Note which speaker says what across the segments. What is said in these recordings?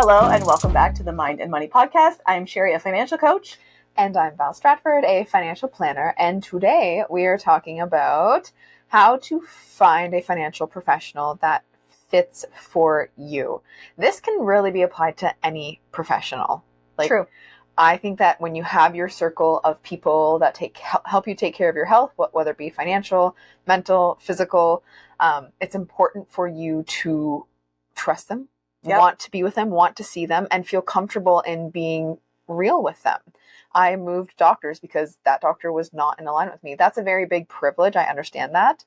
Speaker 1: Hello and welcome back to the Mind and Money Podcast. I'm Sherry, a financial coach.
Speaker 2: And I'm Val Stratford, a financial planner. And today we are talking about how to find a financial professional that fits for you. This can really be applied to any professional.
Speaker 1: True.
Speaker 2: I think that when you have your circle of people that help you take care of your health, whether it be financial, mental, physical, it's important for you to trust them, want to be with them, want to see them, and feel comfortable in being real with them. I moved doctors because that doctor was not in alignment with me. That's a very big privilege. I understand that.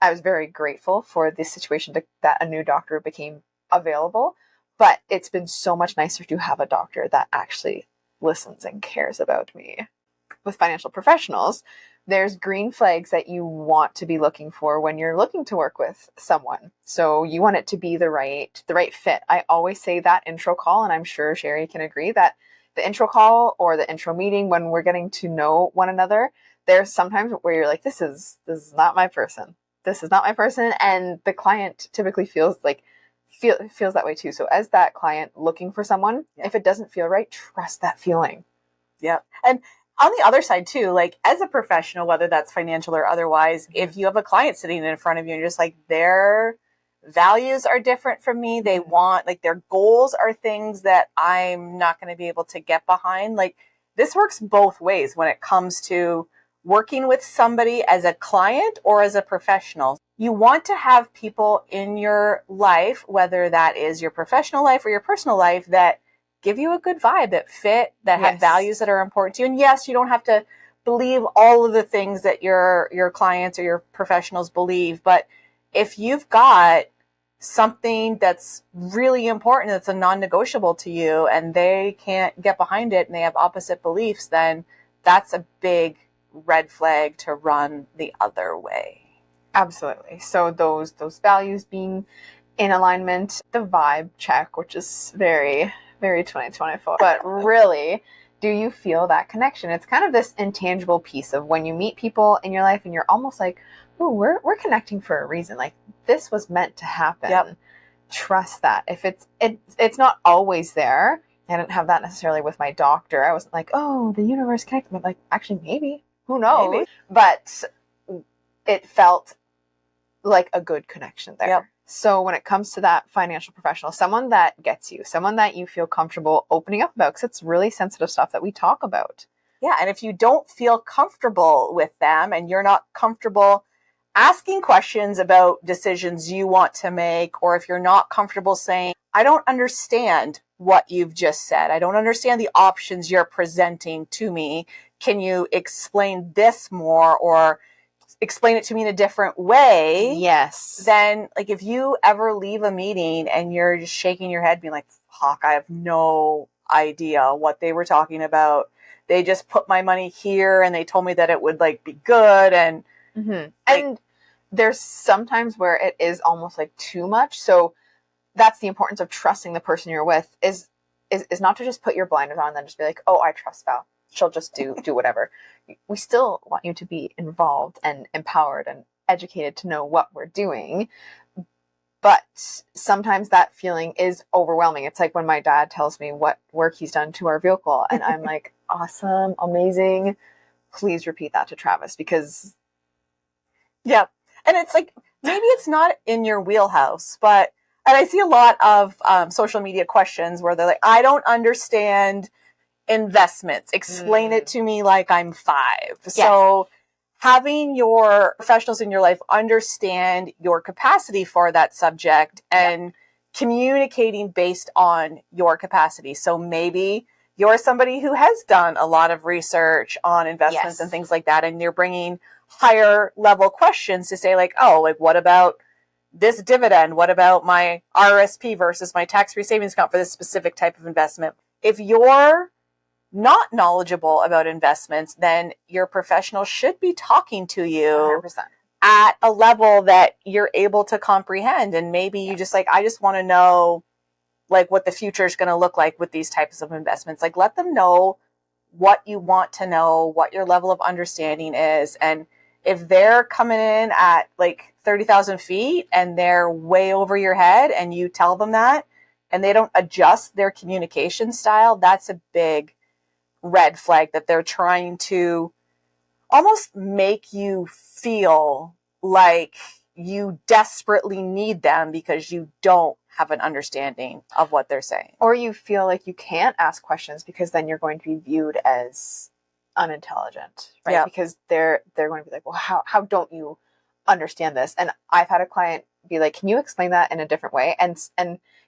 Speaker 2: I was very grateful for this situation that a new doctor became available, but it's been so much nicer to have a doctor that actually listens and cares about me. With financial professionals, there's green flags that you want to be looking for when you're looking to work with someone. So you want it to be the right fit. I always say that intro call, and I'm sure Sherry can agree that the intro call or the intro meeting, when we're getting to know one another, there's sometimes where you're like, this is not my person. This is not my person. And the client typically feels that way too. So as that client looking for someone, if it doesn't feel right, trust that feeling.
Speaker 1: Yeah. And on the other side too, like as a professional, whether that's financial or otherwise, if you have a client sitting in front of you and you're just like, their values are different from me. They want, like, their goals are things that I'm not going to be able to get behind. Like, this works both ways when it comes to working with somebody as a client or as a professional. You want to have people in your life, whether that is your professional life or your personal life, that give you a good vibe, that fit, that have values that are important to you. And yes, you don't have to believe all of the things that your clients or your professionals believe, but if you've got something that's really important, that's a non-negotiable to you, and they can't get behind it and they have opposite beliefs, then that's a big red flag to run the other way.
Speaker 2: Absolutely. So those values being in alignment, the vibe check, which is very, very 2024. But really, do you feel that connection? It's kind of this intangible piece of when you meet people in your life and you're almost like, oh, we're connecting for a reason. Like, this was meant to happen.
Speaker 1: Yep.
Speaker 2: Trust that. If it's not always there. I didn't have that necessarily with my doctor. I wasn't like, oh, the universe connected. But like, actually, maybe. Who knows? Maybe. But it felt like a good connection there. Yep. So when it comes to that financial professional, someone that gets you, someone that you feel comfortable opening up about, because it's really sensitive stuff that we talk about.
Speaker 1: Yeah. And if you don't feel comfortable with them and you're not comfortable asking questions about decisions you want to make, or if you're not comfortable saying, I don't understand what you've just said. I don't understand the options you're presenting to me. Can you explain this more or explain it to me in a different way?
Speaker 2: Yes.
Speaker 1: Then, like, if you ever leave a meeting and you're just shaking your head being like, fuck, I have no idea what they were talking about. They just put my money here and they told me that it would like be good. And
Speaker 2: and there's sometimes where it is almost like too much. So that's the importance of trusting the person you're with is not to just put your blinders on and then just be like, oh, I trust Val. She'll just do whatever. We still want you to be involved and empowered and educated to know what we're doing. But sometimes that feeling is overwhelming. It's like when my dad tells me what work he's done to our vehicle and I'm like, awesome, amazing. Please repeat that to Travis because
Speaker 1: yeah. And it's like, maybe it's not in your wheelhouse, and I see a lot of social media questions where they're like, I don't understand investments. Explain it to me like I'm 5. Yes. So having your professionals in your life understand your capacity for that subject and communicating based on your capacity. So maybe you're somebody who has done a lot of research on investments and things like that, and you're bringing higher level questions to say like, oh, like what about this dividend? What about my RRSP versus my tax-free savings account for this specific type of investment? If you're not knowledgeable about investments, then your professional should be talking to you
Speaker 2: 100%.
Speaker 1: At a level that you're able to comprehend. And maybe you just like, I just want to know like what the future is going to look like with these types of investments. Like, let them know what you want to know, what your level of understanding is. And if they're coming in at like 30,000 feet and they're way over your head and you tell them that, and they don't adjust their communication style, that's a big red flag that they're trying to almost make you feel like you desperately need them because you don't have an understanding of what they're saying.
Speaker 2: Or you feel like you can't ask questions because then you're going to be viewed as unintelligent, right?
Speaker 1: Yeah.
Speaker 2: Because they're going to be like, well, how don't you understand this? And I've had a client be like, can you explain that in a different way? And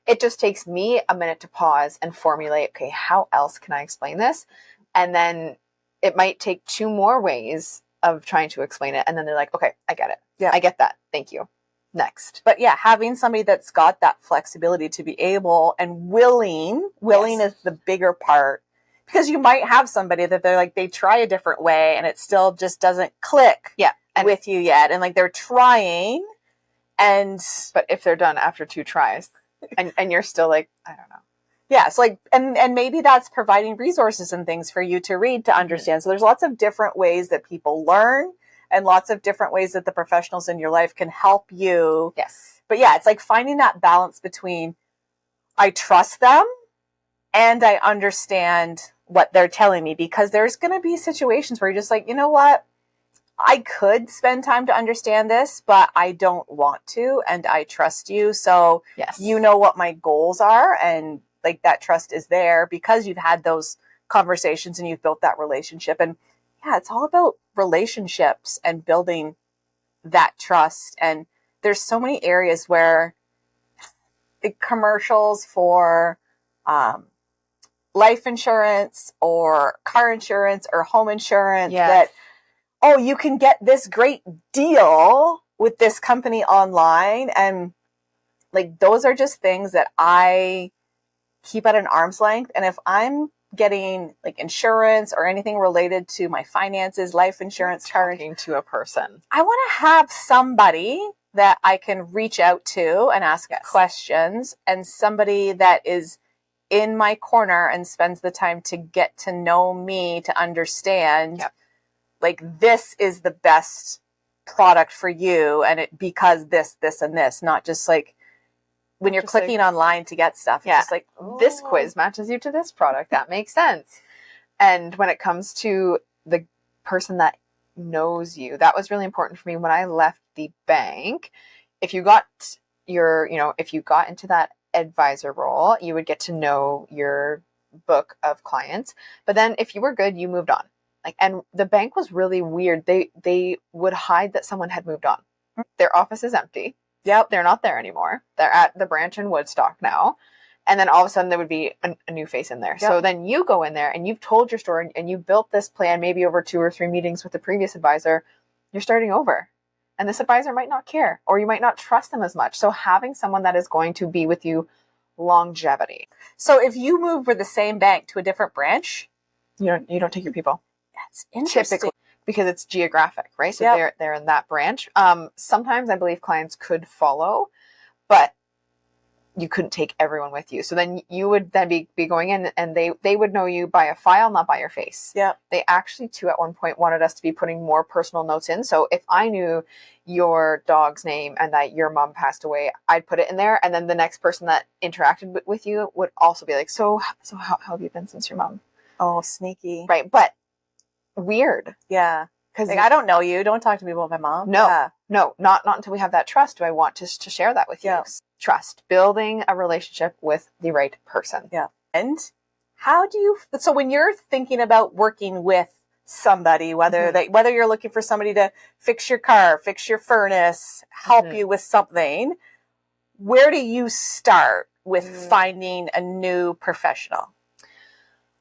Speaker 2: it just takes me a minute to pause and formulate, okay, how else can I explain this? And then it might take 2 more ways of trying to explain it. And then they're like, okay, I get it.
Speaker 1: Yeah.
Speaker 2: I get that. Thank you. Next.
Speaker 1: But yeah, having somebody that's got that flexibility to be able and willing
Speaker 2: Yes.
Speaker 1: is the bigger part, because you might have somebody that they're like, they try a different way and it still just doesn't click
Speaker 2: Yeah.
Speaker 1: with you yet. And like they're trying,
Speaker 2: but if they're done after 2 tries and you're still like, I don't know.
Speaker 1: Yeah. So like, and maybe that's providing resources and things for you to read, to understand. Mm-hmm. So there's lots of different ways that people learn, and lots of different ways that the professionals in your life can help you.
Speaker 2: Yes.
Speaker 1: But yeah, it's like finding that balance between I trust them and I understand what they're telling me, because there's going to be situations where you're just like, you know what? I could spend time to understand this, but I don't want to, and I trust you. So
Speaker 2: yes,
Speaker 1: you know what my goals are, and like that trust is there because you've had those conversations and you've built that relationship. And yeah, it's all about relationships and building that trust. And there's so many areas where commercials for life insurance or car insurance or home insurance, that, oh, you can get this great deal with this company online. And like, those are just things that I keep at an arm's length. And if I'm getting like insurance or anything related to my finances, life insurance,
Speaker 2: talking to a person,
Speaker 1: I want to have somebody that I can reach out to and ask questions, and somebody that is in my corner and spends the time to get to know me, to understand like, this is the best product for you, and it because this, and this, not just like when you're just clicking like, online to get stuff. It's just like,
Speaker 2: this quiz matches you to this product. That makes sense. And when it comes to the person that knows you, that was really important for me when I left the bank. If you got if you got into that advisor role, you would get to know your book of clients. But then if you were good, you moved on. Like, and the bank was really weird. They would hide that someone had moved on. Their office is empty.
Speaker 1: Yep.
Speaker 2: They're not there anymore. They're at the branch in Woodstock now. And then all of a sudden there would be a new face in there. Yep. So then you go in there and you've told your story and you built this plan, maybe over 2 or 3 meetings with the previous advisor. You're starting over. And this advisor might not care, or you might not trust them as much. So having someone that is going to be with you longevity.
Speaker 1: So if you move with the same bank to a different branch,
Speaker 2: you don't take your people.
Speaker 1: That's interesting.
Speaker 2: Typically, because it's geographic, right? So they're in that branch. Sometimes I believe clients could follow, but you couldn't take everyone with you. So then you would then be going in, and they would know you by a file, not by your face.
Speaker 1: Yeah.
Speaker 2: They actually too at one point wanted us to be putting more personal notes in. So if I knew your dog's name and that your mom passed away, I'd put it in there. And then the next person that interacted with you would also be like, so how have you been since your mom?
Speaker 1: Oh, sneaky.
Speaker 2: Right. But weird.
Speaker 1: Yeah. Because like, I don't know you. Don't talk to me about my mom.
Speaker 2: No, not until we have that trust. Do I want to share that with you?
Speaker 1: Yeah.
Speaker 2: Trust, building a relationship with the right person.
Speaker 1: Yeah. And how do you, so when you're thinking about working with somebody, whether you're looking for somebody to fix your car, fix your furnace, help you with something, where do you start with finding a new professional?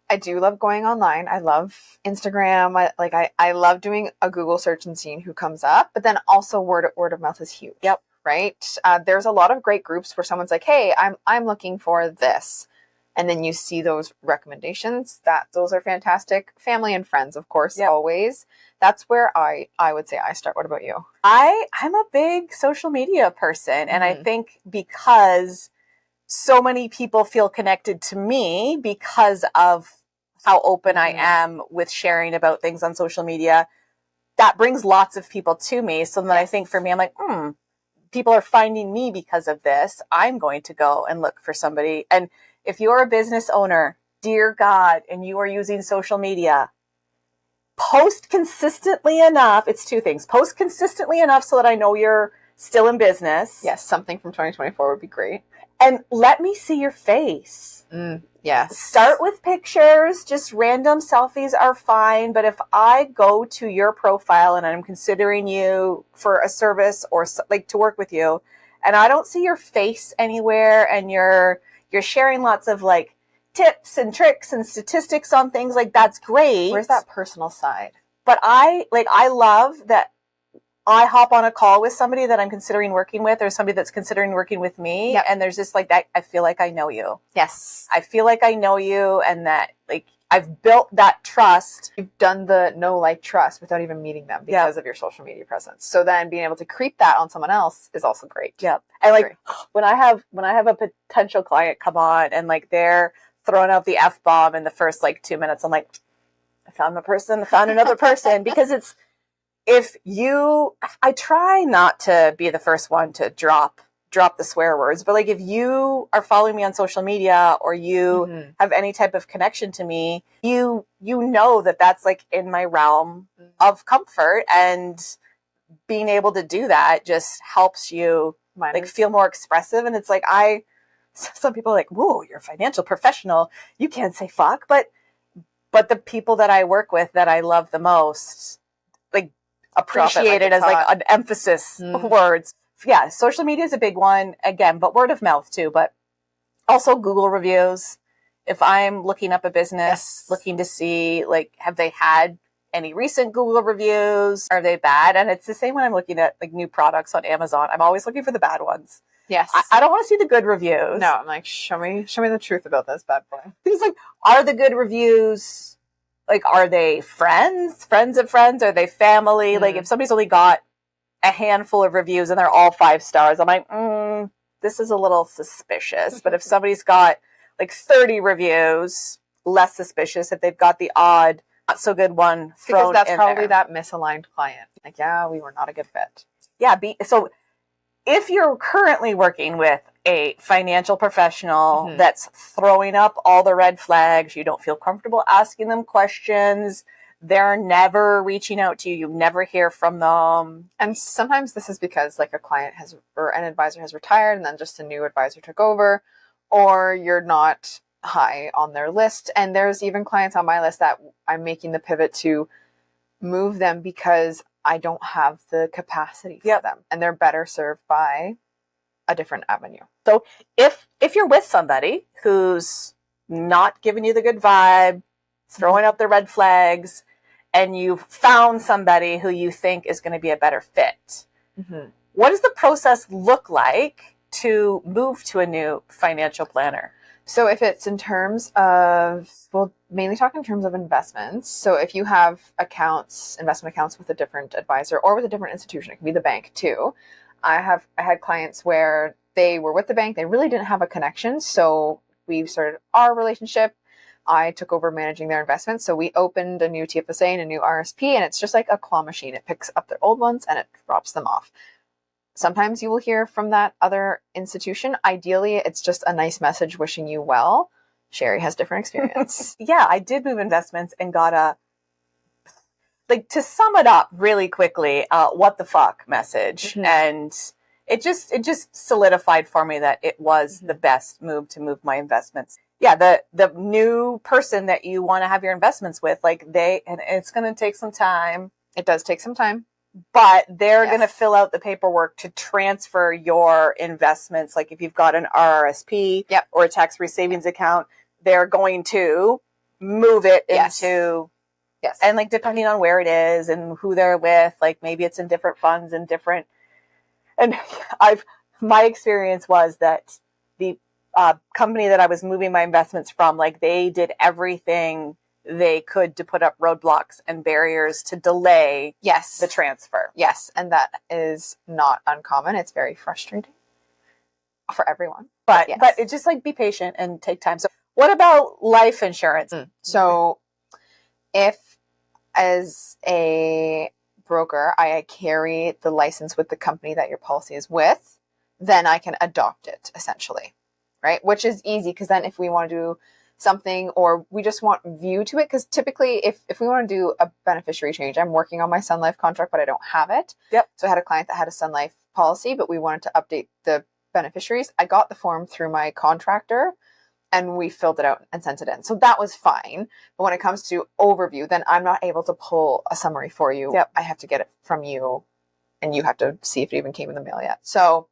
Speaker 2: I do love going online. I love Instagram. I love doing a Google search and seeing who comes up, but then also word of mouth is huge.
Speaker 1: Yep.
Speaker 2: Right. There's a lot of great groups where someone's like, hey, I'm looking for this. And then you see those recommendations. Those are fantastic. Family and friends, of course, always. That's where I would say I start. What about you?
Speaker 1: I'm a big social media person. And I think because so many people feel connected to me because of how open I am with sharing about things on social media, that brings lots of people to me. So then I think for me, I'm like, people are finding me because of this, I'm going to go and look for somebody. And if you're a business owner, dear God, and you are using social media, post consistently enough. It's two things. Post consistently enough so that I know you're still in business.
Speaker 2: Yes, something from 2024 would be great.
Speaker 1: And let me see your face.
Speaker 2: Yes.
Speaker 1: Start with pictures. Just random selfies are fine. But if I go to your profile and I'm considering you for a service or like to work with you, and I don't see your face anywhere, and you're sharing lots of like tips and tricks and statistics on things, like that's great.
Speaker 2: Where's that personal side?
Speaker 1: But I love that I hop on a call with somebody that I'm considering working with, or somebody that's considering working with me. Yep. And there's just like that. I feel like I know you.
Speaker 2: Yes.
Speaker 1: I feel like I know you, and that like I've built that trust.
Speaker 2: You've done the know, like, trust without even meeting them because of your social media presence. So then being able to creep that on someone else is also great.
Speaker 1: Yeah. And like when I have a potential client come on and like they're throwing out the F-bomb in the first like 2 minutes, I'm like, I found another person. Because it's, I try not to be the first one to drop the swear words, but like if you are following me on social media or you have any type of connection to me, you know that that's like in my realm of comfort, and being able to do that just helps you like feel more expressive. And it's like, some people are like, whoa, you're a financial professional, you can't say fuck, but the people that I work with that I love the most, like, appreciate it as like an emphasis words. Yeah, social media is a big one again, but word of mouth too, but also Google reviews. If I'm looking up a business, looking to see like, have they had any recent Google reviews? Are they bad? And it's the same when I'm looking at like new products on Amazon. I'm always looking for the bad ones.
Speaker 2: Yes.
Speaker 1: I don't want to see the good reviews.
Speaker 2: No, I'm like, show me the truth about this bad boy.
Speaker 1: Things like, are the good reviews, like, are they friends of friends? Are they family? Like, if somebody's only got a handful of reviews and they're all 5 stars, I'm like, this is a little suspicious. But if somebody's got like 30 reviews, less suspicious. If they've got the odd, not so good one thrown in there. Because that's
Speaker 2: probably that misaligned client. Like, yeah, we were not a good fit.
Speaker 1: Yeah. So if you're currently working with a financial professional that's throwing up all the red flags, you don't feel comfortable asking them questions, they're never reaching out to you, you never hear from them.
Speaker 2: And sometimes this is because like a client or an advisor has retired and then just a new advisor took over, or you're not high on their list. And there's even clients on my list that I'm making the pivot to move them because I don't have the capacity for them, and they're better served by a different avenue.
Speaker 1: So if you're with somebody who's not giving you the good vibe, throwing up the red flags, and you've found somebody who you think is going to be a better fit, what does the process look like to move to a new financial planner?
Speaker 2: So if it's in terms of, we'll mainly talk in terms of investments. So if you have investment accounts with a different advisor or with a different institution, it can be the bank too. I had clients where they were with the bank, they really didn't have a connection. So we started our relationship. I took over managing their investments. So we opened a new TFSA and a new RRSP, and it's just like a claw machine. It picks up their old ones and it drops them off. Sometimes you will hear from that other institution. Ideally, it's just a nice message wishing you well. Sherry has different experience.
Speaker 1: Yeah, I did move investments and got to sum it up really quickly, what the fuck message. And it just solidified for me that it was the best move to move my investments. Yeah, the new person that you want to have your investments with, like and it's going to take some time.
Speaker 2: It does take some time.
Speaker 1: But they're going to fill out the paperwork to transfer your investments. Like if you've got an RRSP or a tax-free savings account, they're going to move it into, and like depending on where it is and who they're with, like maybe it's in different funds and different. And my experience was that the company that I was moving my investments from, like they did everything they could to put up roadblocks and barriers to delay the transfer.
Speaker 2: Yes, and that is not uncommon. It's very frustrating for everyone.
Speaker 1: But it just like be patient and take time. So what about life insurance?
Speaker 2: So if as a broker, I carry the license with the company that your policy is with, then I can adopt it essentially, right? Which is easy because then if we want to do something or we just want view to it, because typically if we want to do a beneficiary change, I'm working on my Sun Life contract, but I don't have it.
Speaker 1: Yep.
Speaker 2: So I had a client that had a Sun Life policy, but we wanted to update the beneficiaries. I got the form through my contractor and we filled it out and sent it in. So that was fine. But when it comes to overview, then I'm not able to pull a summary for you.
Speaker 1: Yep.
Speaker 2: I have to get it from you and you have to see if it even came in the mail yet. So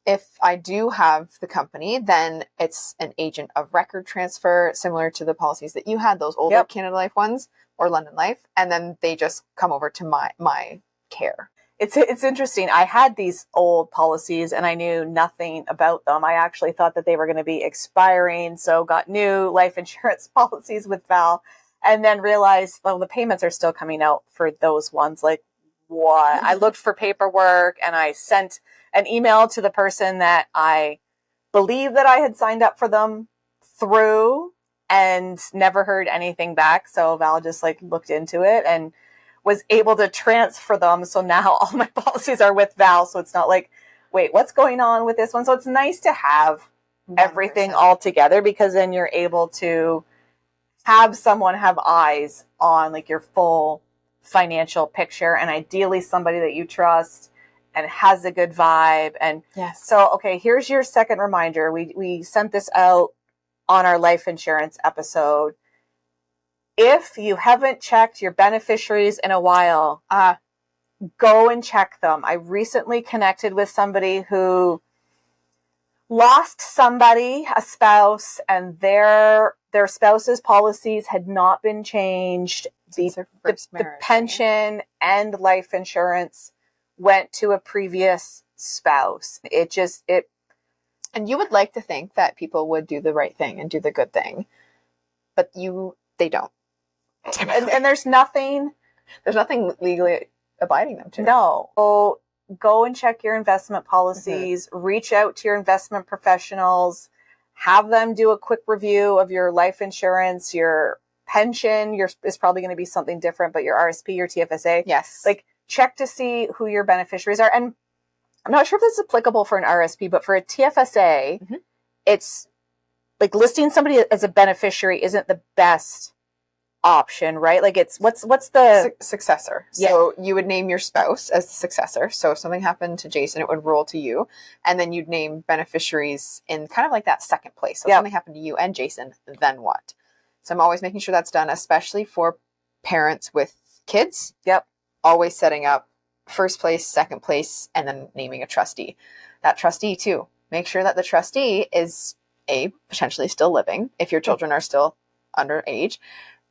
Speaker 2: if I do have the company, then it's an agent of record transfer, similar to the policies that you had, those older Canada Life ones or London Life. And then they just come over to my care.
Speaker 1: It's interesting. I had these old policies and I knew nothing about them. I actually thought that they were going to be expiring. So got new life insurance policies with Val and then realized, well, the payments are still coming out for those ones. Like what? I looked for paperwork and I sent an email to the person that I believe that I had signed up for them through and never heard anything back. So Val just like looked into it and was able to transfer them. So now all my policies are with Val. So it's not like, wait, what's going on with this one? So it's nice to have 100%. Everything all together because then you're able to have someone have eyes on like your full financial picture and ideally somebody that you trust and has a good vibe. And
Speaker 2: yes.
Speaker 1: So, okay, here's your second reminder. We sent this out on our life insurance episode. If you haven't checked your beneficiaries in a while, go and check them. I recently connected with somebody who lost somebody, a spouse, and their spouse's policies had not been changed. The pension and life insurance went to a previous spouse.
Speaker 2: And you would like to think that people would do the right thing and do the good thing, but they don't.
Speaker 1: And there's nothing
Speaker 2: legally abiding them to.
Speaker 1: No. So go and check your investment policies, reach out to your investment professionals, have them do a quick review of your life insurance, your pension, is probably going to be something different, but your RSP, your TFSA.
Speaker 2: Yes.
Speaker 1: Like check to see who your beneficiaries are. And I'm not sure if this is applicable for an RSP, but for a TFSA, it's like listing somebody as a beneficiary isn't the best option, right? Like it's what's the
Speaker 2: successor. So you would name your spouse as the successor. So if something happened to Jason, it would roll to you. And then you'd name beneficiaries in kind of like that second place. So if something happened to you and Jason, then what? So I'm always making sure that's done, especially for parents with kids. Always setting up first place, second place, and then naming a trustee. That trustee too. Make sure that the trustee is potentially still living if your children are still underage.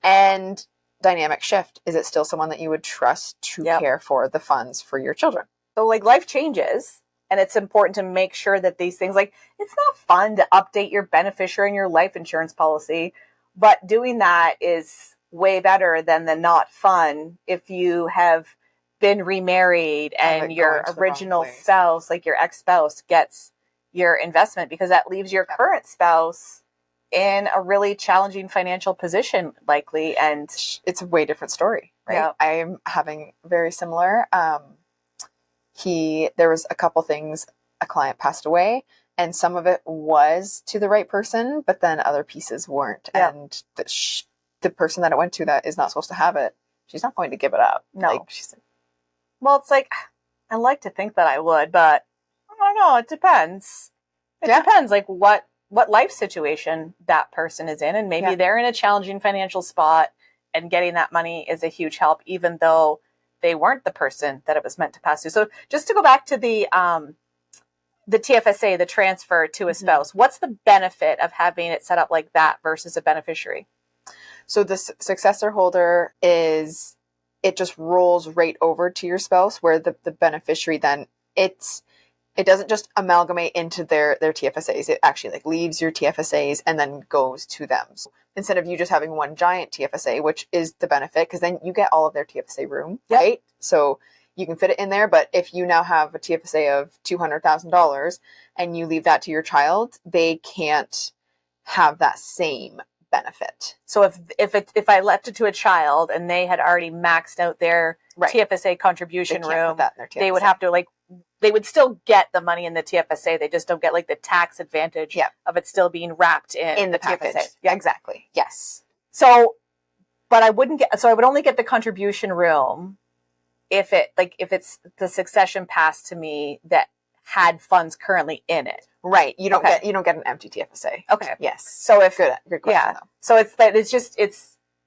Speaker 2: And dynamic shift. Is it still someone that you would trust to care for the funds for your children?
Speaker 1: So like life changes and it's important to make sure that these things, like it's not fun to update your beneficiary and your life insurance policy, but doing that is way better than the not fun if you have been remarried and your original spouse, like your ex-spouse, gets your investment because that leaves your current spouse in a really challenging financial position, likely. And
Speaker 2: it's a way different story, right? I'm having very similar. There was a couple things, a client passed away and some of it was to the right person, but then other pieces weren't. And the person that it went to that is not supposed to have it, she's not going to give it up.
Speaker 1: No. Well, it's like, I like to think that I would, but I don't know. It depends. It depends like what life situation that person is in. And maybe they're in a challenging financial spot and getting that money is a huge help, even though they weren't the person that it was meant to pass to. So just to go back to the TFSA, the transfer to a spouse, what's the benefit of having it set up like that versus a beneficiary?
Speaker 2: So the successor holder it just rolls right over to your spouse, where the beneficiary then it doesn't just amalgamate into their TFSAs. It actually like leaves your TFSAs and then goes to them. So instead of you just having one giant TFSA, which is the benefit, because then you get all of their TFSA room, right? So you can fit it in there. But if you now have a TFSA of $200,000 and you leave that to your child, they can't have that same benefit.
Speaker 1: So if I left it to a child and they had already maxed out their TFSA contribution room, they would have to they would still get the money in the TFSA. They just don't get the tax advantage of it still being wrapped in the
Speaker 2: package.
Speaker 1: TFSA.
Speaker 2: Yeah, exactly. Yes.
Speaker 1: So, but I would only get the contribution room if it's the succession passed to me that had funds currently in it.
Speaker 2: Right. You don't get an empty TFSA.
Speaker 1: Okay.
Speaker 2: Yes.
Speaker 1: So if
Speaker 2: good question though.
Speaker 1: So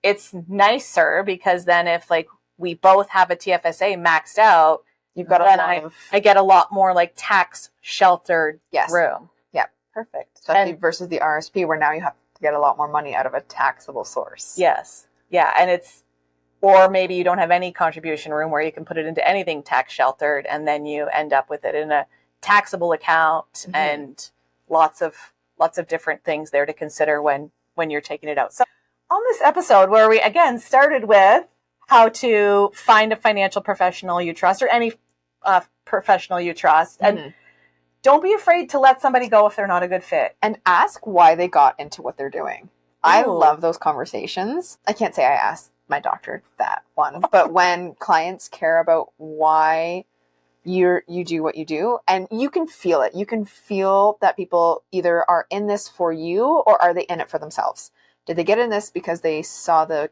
Speaker 1: it's nicer because then if we both have a TFSA maxed out,
Speaker 2: you've got
Speaker 1: I get a lot more tax sheltered room.
Speaker 2: Yeah.
Speaker 1: Perfect.
Speaker 2: Especially versus the RSP where now you have to get a lot more money out of a taxable source.
Speaker 1: Yes. Yeah. And or maybe you don't have any contribution room where you can put it into anything tax sheltered and then you end up with it in a taxable account and lots of different things there to consider when you're taking it out. So on this episode where we again started with how to find a financial professional you trust or any professional you trust and don't be afraid to let somebody go if they're not a good fit.
Speaker 2: And ask why they got into what they're doing. Ooh. I love those conversations. I can't say I asked my doctor that one, but when clients care about why you do what you do, and you can feel it. You can feel that people either are in this for you or are they in it for themselves? Did they get in this because they saw the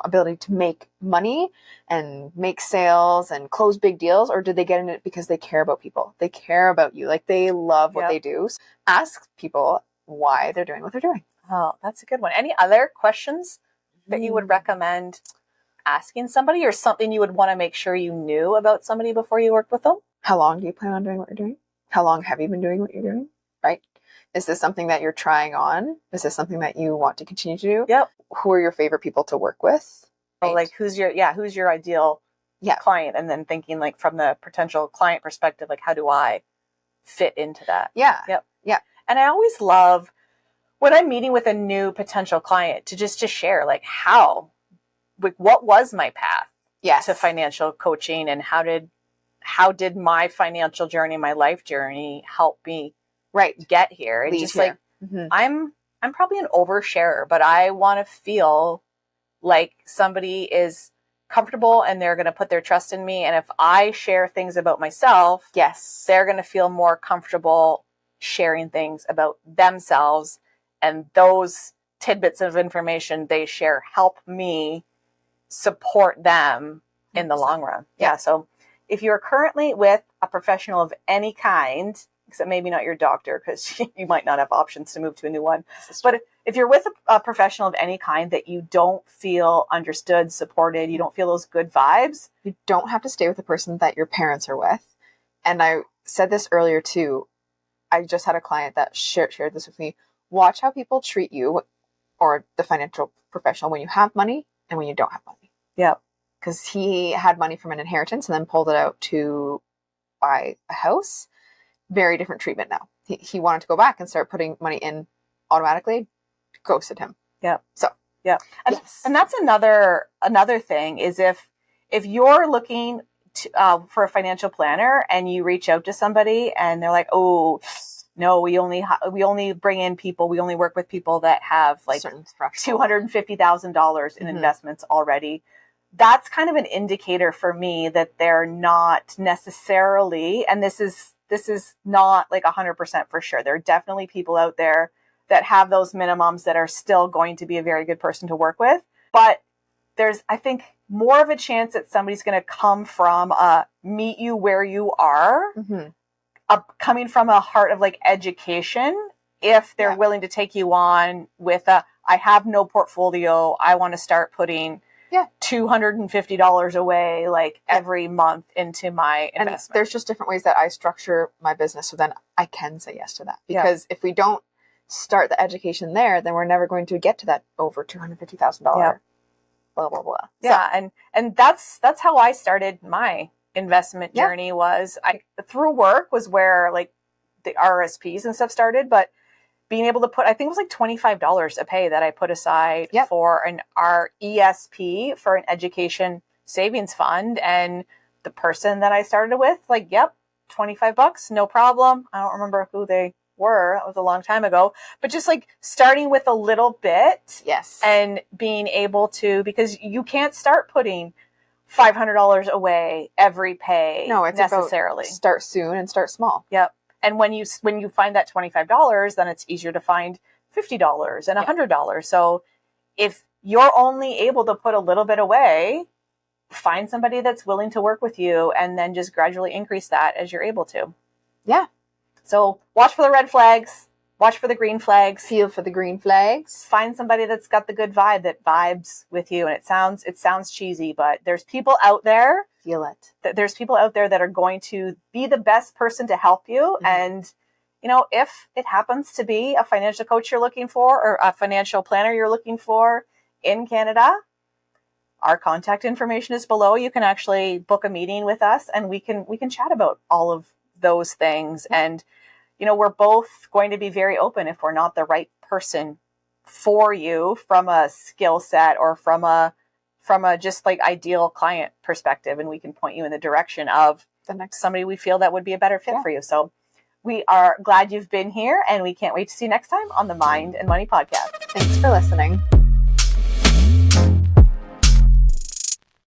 Speaker 2: ability to make money and make sales and close big deals, or did they get in it because they care about people? They care about you. They love what they do. So ask people why they're doing what they're doing.
Speaker 1: Oh, that's a good one. Any other questions that you would recommend asking somebody or something you would want to make sure you knew about somebody before you worked with them?
Speaker 2: How long do you plan on doing what you're doing? How long have you been doing what you're doing? Right? Is this something that you're trying on? Is this something that you want to continue to do?
Speaker 1: Yep.
Speaker 2: Who are your favorite people to work with?
Speaker 1: Right? Who's your ideal client? And then thinking from the potential client perspective, how do I fit into that?
Speaker 2: Yeah.
Speaker 1: Yep.
Speaker 2: Yeah.
Speaker 1: And I always love when I'm meeting with a new potential client to share what was my path to financial coaching and how did my financial journey, my life journey help me get here? And just I'm probably an oversharer, but I want to feel like somebody is comfortable and they're going to put their trust in me. And if I share things about myself, they're going to feel more comfortable sharing things about themselves. And those tidbits of information they share help me support them in the long run. Yeah. So if you're currently with a professional of any kind, except maybe not your doctor, because you might not have options to move to a new one. But if you're with a professional of any kind that you don't feel understood, supported, you don't feel those good vibes.
Speaker 2: You don't have to stay with the person that your parents are with. And I said this earlier too. I just had a client that shared this with me. Watch how people treat you or the financial professional when you have money and when you don't have money.
Speaker 1: Yeah.
Speaker 2: Because he had money from an inheritance and then pulled it out to buy a house. Very different treatment now. He wanted to go back and start putting money in automatically. Ghosted him.
Speaker 1: Yeah.
Speaker 2: So
Speaker 1: yeah. And that's another thing is if you're looking for a financial planner and you reach out to somebody and they're like, oh no, we only bring in people. We only work with people that have $250,000 in investments already. That's kind of an indicator for me that they're not necessarily, and this is not 100% for sure. There are definitely people out there that have those minimums that are still going to be a very good person to work with. But there's, I think, more of a chance that somebody's going to come from meet you where you are, coming from a heart of education, if they're willing to take you on with I have no portfolio, I want to start putting $250 away every month into my investment.
Speaker 2: And there's just different ways that I structure my business so then I can say yes to that. Because if we don't start the education there, then we're never going to get to that over $250,000 blah blah blah.
Speaker 1: Yeah, and that's how I started my investment journey. Was through work was where the RRSPs and stuff started, but being able to put, I think it was $25 a pay that I put aside for an RESP, for an education savings fund. And the person that I started with, $25, no problem. I don't remember who they were. That was a long time ago. But just like starting with a little bit.
Speaker 2: Yes.
Speaker 1: And being able to, because you can't start putting $500 away every pay.
Speaker 2: No, it's
Speaker 1: necessarily.
Speaker 2: About start soon and start small.
Speaker 1: Yep. And when you find that $25, then it's easier to find $50 and $100. So if you're only able to put a little bit away, find somebody that's willing to work with you and then just gradually increase that as you're able to.
Speaker 2: Yeah.
Speaker 1: So watch for the red flags, watch for the green flags.
Speaker 2: Feel for the green flags.
Speaker 1: Find somebody that's got the good vibe, that vibes with you. And it sounds cheesy, but there's people out there.
Speaker 2: Feel it.
Speaker 1: There's people out there that are going to be the best person to help you. Mm-hmm. And, you know, if it happens to be a financial coach you're looking for or a financial planner you're looking for in Canada, our contact information is below. You can actually book a meeting with us and we can chat about all of those things. And, you know, we're both going to be very open if we're not the right person for you from a skill set or from a just like ideal client perspective. And we can point you in the direction of the next somebody we feel that would be a better fit for you. So we are glad you've been here and we can't wait to see you next time on the Mind and Money Podcast.
Speaker 2: Thanks for listening.